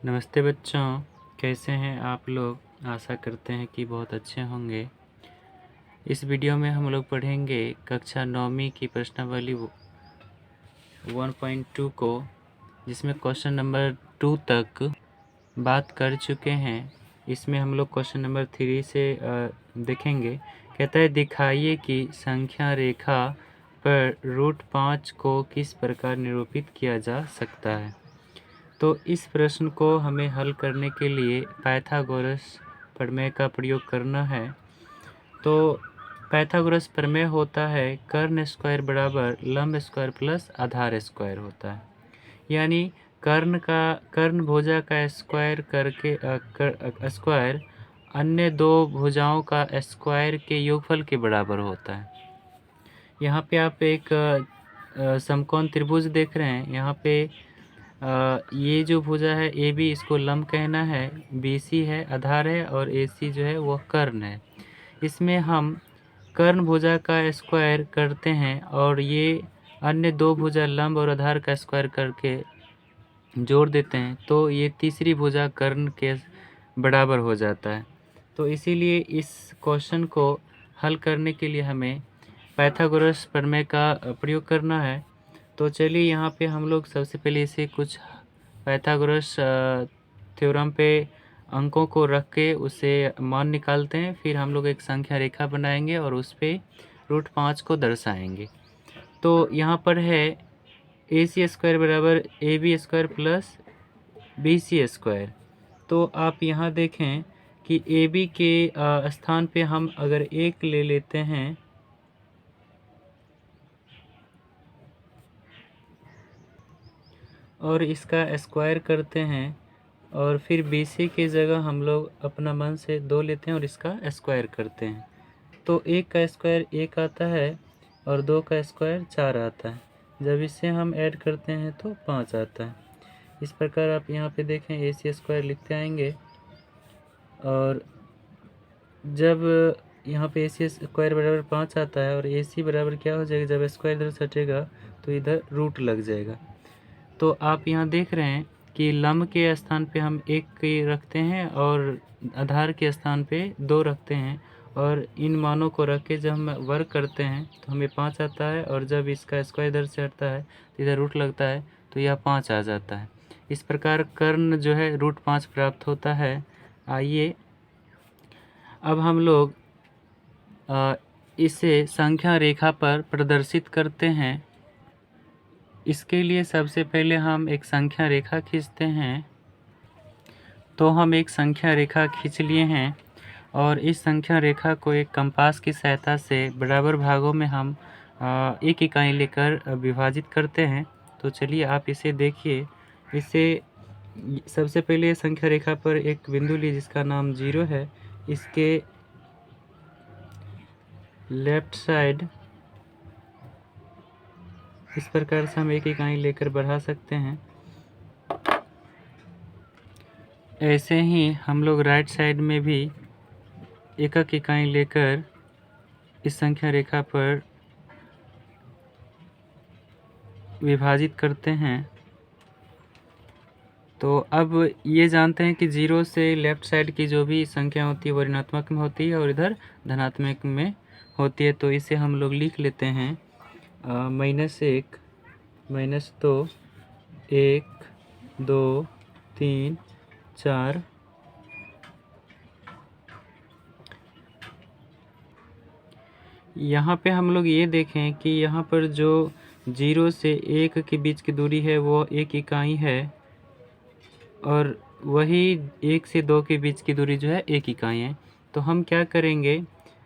नमस्ते बच्चों, कैसे हैं आप लोग। आशा करते हैं कि बहुत अच्छे होंगे। इस वीडियो में हम लोग पढ़ेंगे कक्षा 9वीं की प्रश्नावली 1.2 को, जिसमें क्वेश्चन नंबर 2 तक बात कर चुके हैं। इसमें हम लोग क्वेश्चन नंबर 3 से देखेंगे। कहता है, दिखाइए कि संख्या रेखा पर √5 को किस प्रकार निरूपित किया जा सकता है। तो इस प्रश्न को हमें हल करने के लिए पाइथागोरस प्रमेय का प्रयोग करना है। तो पाइथागोरस प्रमेय होता है कर्ण स्क्वायर बराबर लंब स्क्वायर प्लस आधार स्क्वायर होता है। यानी कर्ण भुजा का स्क्वायर करके स्क्वायर अन्य दो भुजाओं का स्क्वायर के योगफल के बराबर होता है। यहाँ पे आप एक समकोण त्रिभुज देख रहे हैं। यहाँ पे ये जो भुजा है ए बी, इसको लंब कहना है, बी सी है आधार है, और ए सी जो है वह कर्ण है। इसमें हम कर्ण भुजा का स्क्वायर करते हैं और ये अन्य दो भुजा लंब और आधार का स्क्वायर करके जोड़ देते हैं, तो ये तीसरी भुजा कर्ण के बराबर हो जाता है। तो इसीलिए इस क्वेश्चन को हल करने के लिए हमें पाइथागोरस प्रमेय का प्रयोग करना है। तो चलिए यहाँ पे हम लोग सबसे पहले इसे कुछ पाइथागोरस थ्योरम पे अंकों को रख के उसे मान निकालते हैं। फिर हम लोग एक संख्या रेखा बनाएंगे और उस पे √5 को दर्शाएंगे। तो यहाँ पर है AC स्क्वायर बराबर AB square plus BC square. तो आप यहाँ देखें कि AB के स्थान पे हम अगर 1 ले लेते हैं और इसका स्क्वायर करते हैं, और फिर BC की जगह हम लोग अपना मन से 2 लेते हैं और इसका स्क्वायर करते हैं, तो 1 का स्क्वायर 1 आता है और 2 का स्क्वायर 4 आता है। जब इसे हम ऐड करते हैं तो 5 आता है। इस प्रकार आप यहाँ पे देखें AC स्क्वायर लिखते आएंगे, और जब यहाँ पे AC स्क्वायर बराबर 5 आता है और AC बराबर क्या हो जाएगा, जब स्क्वायर इधर से हटेगा तो इधर रूट लग जाएगा। तो आप यहाँ देख रहे हैं कि लंब के स्थान पे हम 1 रखते हैं और आधार के स्थान पे 2 रखते हैं, और इन मानों को रख के जब हम वर्ग करते हैं तो हमें 5 आता है, और जब इसका स्क्वायर इधर से हटता है तो इधर रूट लगता है तो यह 5 आ जाता है। इस प्रकार कर्ण जो है √5 प्राप्त होता है। आइए अब हम लोग इसे संख्या रेखा पर प्रदर्शित करते हैं। इसके लिए सबसे पहले हम एक संख्या रेखा खींचते हैं। तो हम एक संख्या रेखा खींच लिए हैं, और इस संख्या रेखा को एक कंपास की सहायता से बराबर भागों में हम 1 इकाई लेकर विभाजित करते हैं। तो चलिए आप इसे देखिए। इसे सबसे पहले संख्या रेखा पर एक बिंदु लीजिए जिसका नाम 0 है। इसके लेफ्ट साइड इस प्रकार से हम 1 इकाई लेकर बढ़ा सकते हैं। ऐसे ही हम लोग राइट साइड में भी 1 इकाई लेकर इस संख्या रेखा पर विभाजित करते हैं। तो अब ये जानते हैं कि 0 से लेफ्ट साइड की जो भी संख्या होती है वो ऋणात्मक में होती है और इधर धनात्मक में होती है। तो इसे हम लोग लिख लेते हैं -1 -2 1 2 3 4। यहाँ पे हम लोग ये देखें कि यहाँ पर जो 0 से 1 के बीच की दूरी है वो 1 इकाई है, और वही 1 से 2 के बीच की दूरी जो है 1 इकाई है। तो हम क्या करेंगे,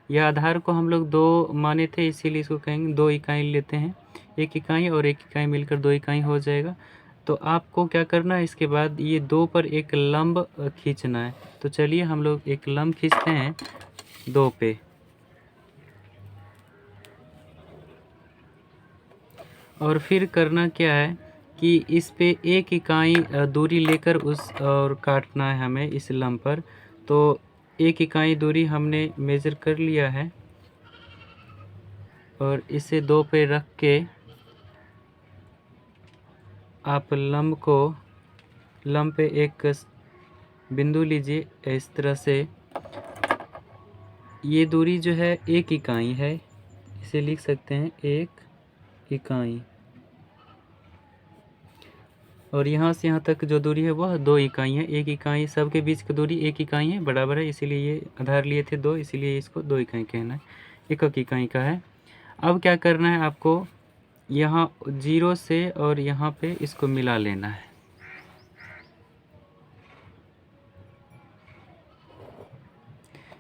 यह आधार को हम लोग 2 माने थे, इसीलिए इसको कहेंगे 2 इकाई लेते हैं। 1 इकाई और 1 इकाई मिलकर 2 इकाई हो जाएगा। तो आपको क्या करना है, इसके बाद ये 2 पर एक लंब खींचना है। तो चलिए हम लोग एक लंब खींचते हैं 2 पे, और फिर करना क्या है कि इस पे 1 इकाई दूरी लेकर उस और काटना है हमें इस लंब पर। तो 1 इकाई दूरी हमने मेज़र कर लिया है, और इसे 2 पे रख के आप लंब को लंब पे एक बिंदु लीजिए। इस तरह से ये दूरी जो है 1 इकाई है, इसे लिख सकते हैं 1 इकाई। और यहाँ से यहाँ तक जो दूरी है वह 2 इकाई है। 1 इकाई, सबके बीच की दूरी 1 इकाई है, बराबर है, इसीलिए ये आधार लिए थे 2, इसीलिए इसको 2 इकाई कहना है, 1 इकाई का है। अब क्या करना है आपको, यहाँ 0 से और यहाँ पे इसको मिला लेना है।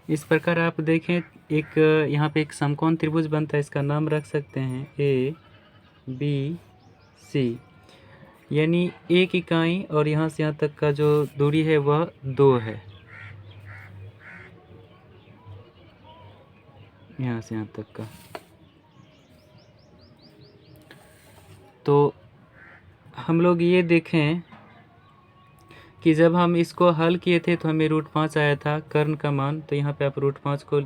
इस प्रकार आप देखें, एक यहाँ पे एक समकोण त्रिभुज बनता है, इसका नाम रख सकते हैं ABC, यानी 1 इकाई और यहाँ से यहाँ तक का जो दूरी है वह 2 है, यहाँ से यहाँ तक का। तो हम लोग ये देखें कि जब हम इसको हल किए थे तो हमें √5 आया था कर्ण का मान, तो यहाँ पे आप √5 को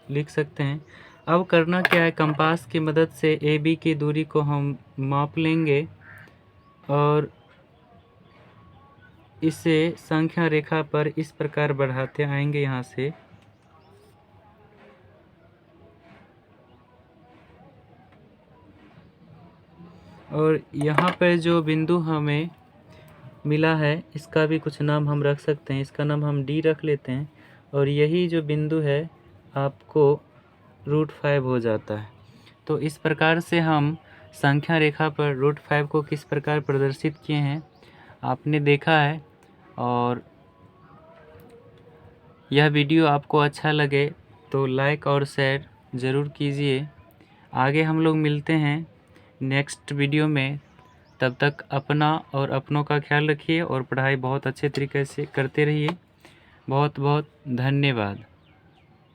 लिख सकते हैं। अब करना क्या है, कंपास की मदद से AB की दूरी को हम माप लेंगे और इसे संख्या रेखा पर इस प्रकार बढ़ाते आएंगे यहाँ से, और यहाँ पर जो बिंदु हमें मिला है इसका भी कुछ नाम हम रख सकते हैं, इसका नाम हम D रख लेते हैं, और यही जो बिंदु है आपको √5 हो जाता है। तो इस प्रकार से हम संख्या रेखा पर √5 को किस प्रकार प्रदर्शित किए हैं आपने देखा है। और यह वीडियो आपको अच्छा लगे तो लाइक और शेयर ज़रूर कीजिए। आगे हम लोग मिलते हैं नेक्स्ट वीडियो में, तब तक अपना और अपनों का ख्याल रखिए और पढ़ाई बहुत अच्छे तरीके से करते रहिए। बहुत बहुत धन्यवाद।